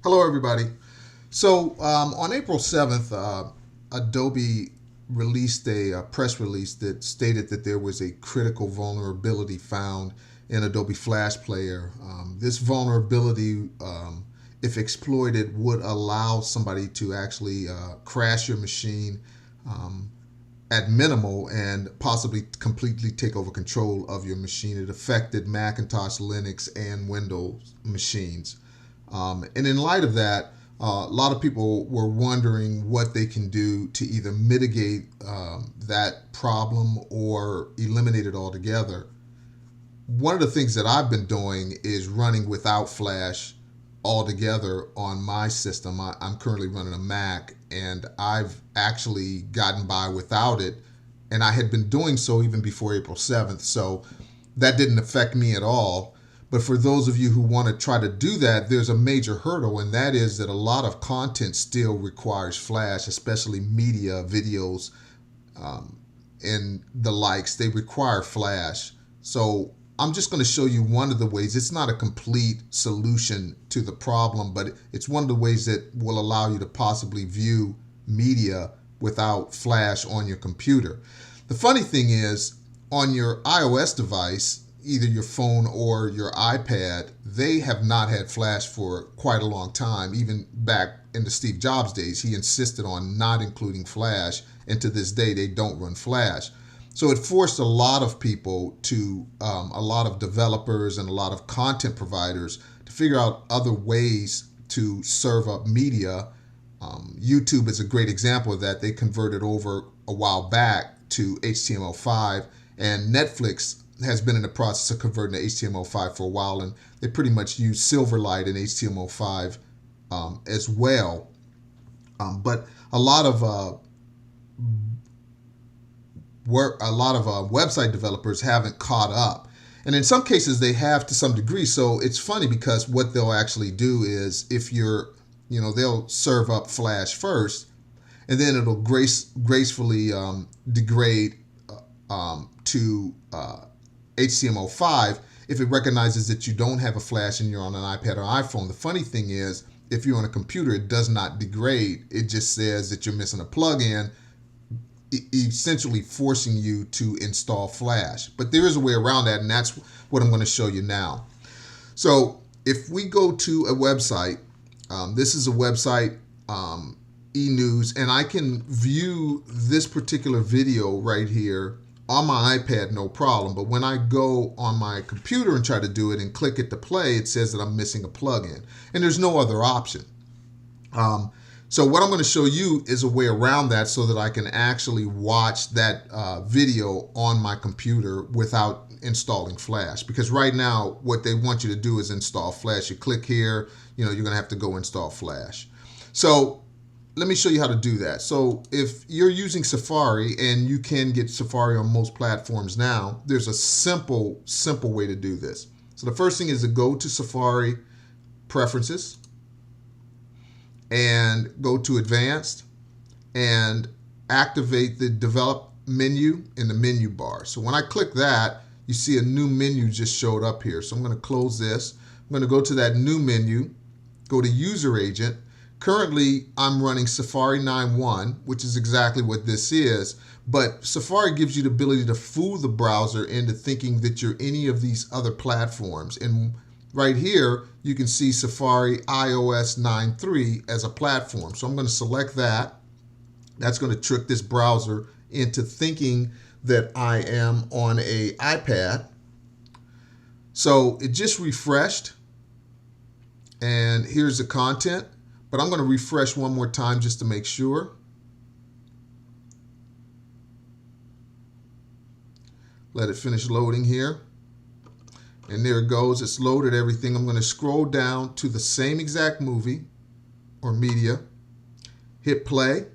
Hello, everybody. So, on April 7th, Adobe released a press release that stated that there was a critical vulnerability found in Adobe Flash Player. This vulnerability, if exploited, would allow somebody to actually crash your machine at minimal and possibly completely take over control of your machine. It affected Macintosh, Linux, and Windows machines. And in light of that, a lot of people were wondering what they can do to either mitigate that problem or eliminate it altogether. One of the things that I've been doing is running without Flash altogether on my system. I'm currently running a Mac, and I've actually gotten by without it. And I had been doing so even before April 7th, so that didn't affect me at all. But for those of you who want to try to do that, there's a major hurdle, and that is that a lot of content still requires Flash, especially media, videos, and the likes. They require Flash. So I'm just going to show you one of the ways. It's not a complete solution to the problem, but it's one of the ways that will allow you to possibly view media without Flash on your computer. The funny thing is, on your iOS device, either your phone or your iPad, they have not had Flash for quite a long time. Even back in the Steve Jobs days, he insisted on not including Flash, and to this day, they don't run Flash. So it forced a lot of people a lot of developers and a lot of content providers to figure out other ways to serve up media. YouTube is a great example of that. They converted over a while back to HTML5, and Netflix has been in the process of converting to HTML5 for a while, and they pretty much use Silverlight in HTML5 as well. But a lot of website developers haven't caught up, and in some cases they have to some degree. So it's funny because what they'll actually do is, if they'll serve up Flash first, and then it'll gracefully degrade to HTML5 if it recognizes that you don't have a Flash and you're on an iPad or iPhone. The funny thing is, if you're on a computer, it does not degrade. It just says that you're missing a plugin, essentially forcing you to install Flash. But there is a way around that, and that's what I'm going to show you now. So if we go to a website, this is a website, eNews, and I can view this particular video right here on my iPad, no problem. But when I go on my computer and try to do it and click it to play, it says that I'm missing a plugin, and there's no other option. So what I'm going to show you is a way around that so that I can actually watch that video on my computer without installing Flash. Because right now, what they want you to do is install Flash. You click here, you're going to have to go install Flash. So let me show you how to do that. So if you're using Safari, and you can get Safari on most platforms now, there's a simple way to do this. So the first thing is to go to Safari Preferences and go to Advanced and activate the Develop menu in the menu bar. So when I click that, you see a new menu just showed up here. So I'm going to close this. I'm going to go to that new menu, go to User Agent. Currently, I'm running Safari 9.1, which is exactly what this is, but Safari gives you the ability to fool the browser into thinking that you're any of these other platforms. And right here, you can see Safari iOS 9.3 as a platform. So I'm going to select that. That's going to trick this browser into thinking that I am on an iPad. So it just refreshed, and here's the content. But I'm going to refresh one more time just to make sure. Let it finish loading here. And there it goes. It's loaded everything. I'm going to scroll down to the same exact movie or media. Hit play.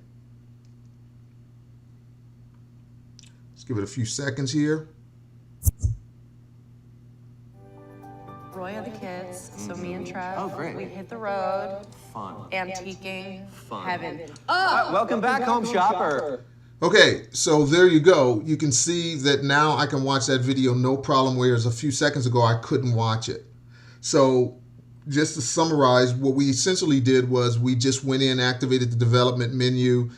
Let's give it a few seconds here. Roy and the kids, so me and Trev, Oh, great. we hit the road, Fun. antiquing, Fun. heaven. Welcome back, home shopper. Okay, so there you go. You can see that now I can watch that video no problem, whereas a few seconds ago I couldn't watch it. So just to summarize, what we essentially did was we just went in, activated the development menu,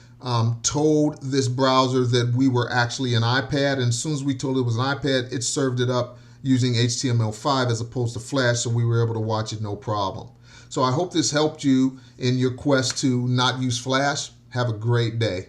told this browser that we were actually an iPad, and as soon as we told it was an iPad, it served it up using HTML5 as opposed to Flash, so we were able to watch it no problem. So I hope this helped you in your quest to not use Flash. Have a great day.